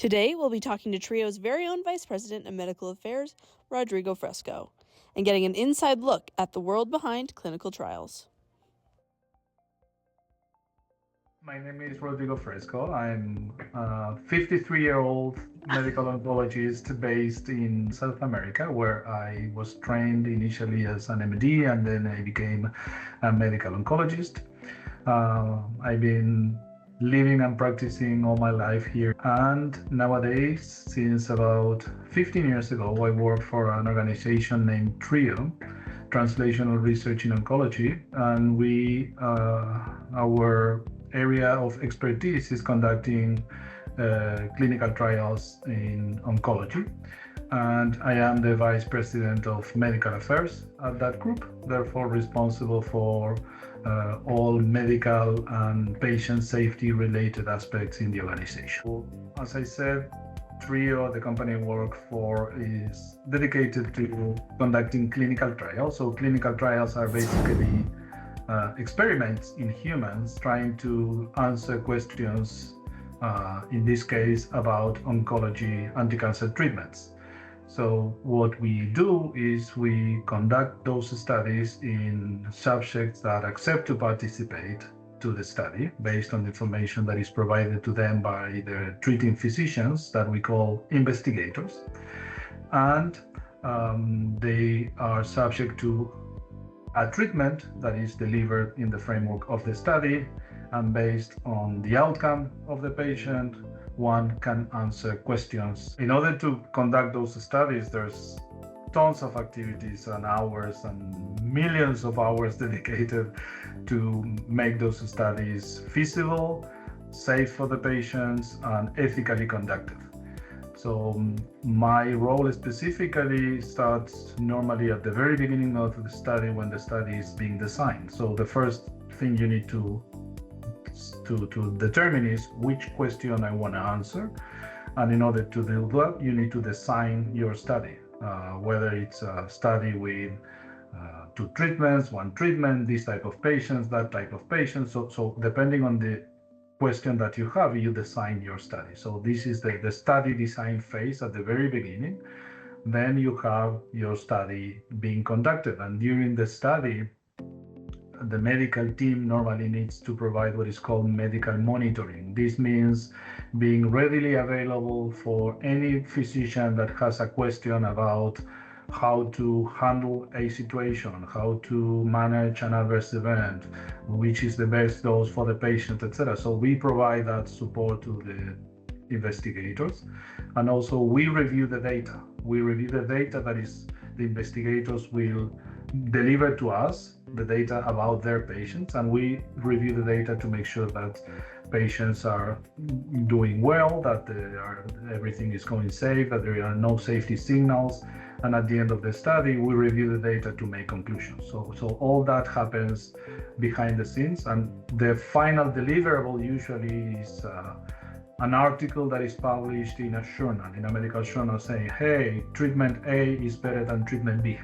Today, we'll be talking to Trio's very own Vice President of Medical Affairs, Rodrigo Fresco, and getting an inside look at the world behind clinical trials. My name is Rodrigo Fresco. I'm a 53-year-old medical oncologist based in South America, where I was trained initially as an MD and then I became a medical oncologist. I've been living and practicing all my life here, and nowadays, since about 15 years ago, I work for an organization named TRIO, Translational Research in Oncology, and our area of expertise is conducting clinical trials in oncology, and I am the Vice President of Medical Affairs at that group, therefore responsible for all medical and patient safety related aspects in the organization. As I said, TRIO, the company I work for, is dedicated to conducting clinical trials. So clinical trials are basically experiments in humans trying to answer questions, in this case about oncology anti-cancer treatments. So what we do is we conduct those studies in subjects that accept to participate to the study based on the information that is provided to them by the treating physicians that we call investigators. And they are subject to a treatment that is delivered in the framework of the study, and based on the outcome of the patient, one can answer questions. In order to conduct those studies, there's tons of activities and hours and millions of hours dedicated to make those studies feasible, safe for the patients, and ethically conducted. So my role specifically starts normally at the very beginning of the study when the study is being designed. So the first thing you need to determine is which question I want to answer. And in order to do that, you need to design your study, whether it's a study with two treatments, one treatment, this type of patients, that type of patients. So depending on the question that you have, you design your study. So this is the study design phase at the very beginning. Then you have your study being conducted, and during the study, the medical team normally needs to provide what is called medical monitoring. This means being readily available for any physician that has a question about how to handle a situation, how to manage an adverse event, which is the best dose for the patient, etc. So we provide that support to the investigators, and also we review the data. We review the data that is the investigators will deliver to us, the data about their patients, and we review the data to make sure that patients are doing well, that everything is going safe, that there are no safety signals. And at the end of the study, we review the data to make conclusions. So all that happens behind the scenes, and the final deliverable usually is an article that is published in a journal, in a medical journal, saying, hey, treatment A is better than treatment B.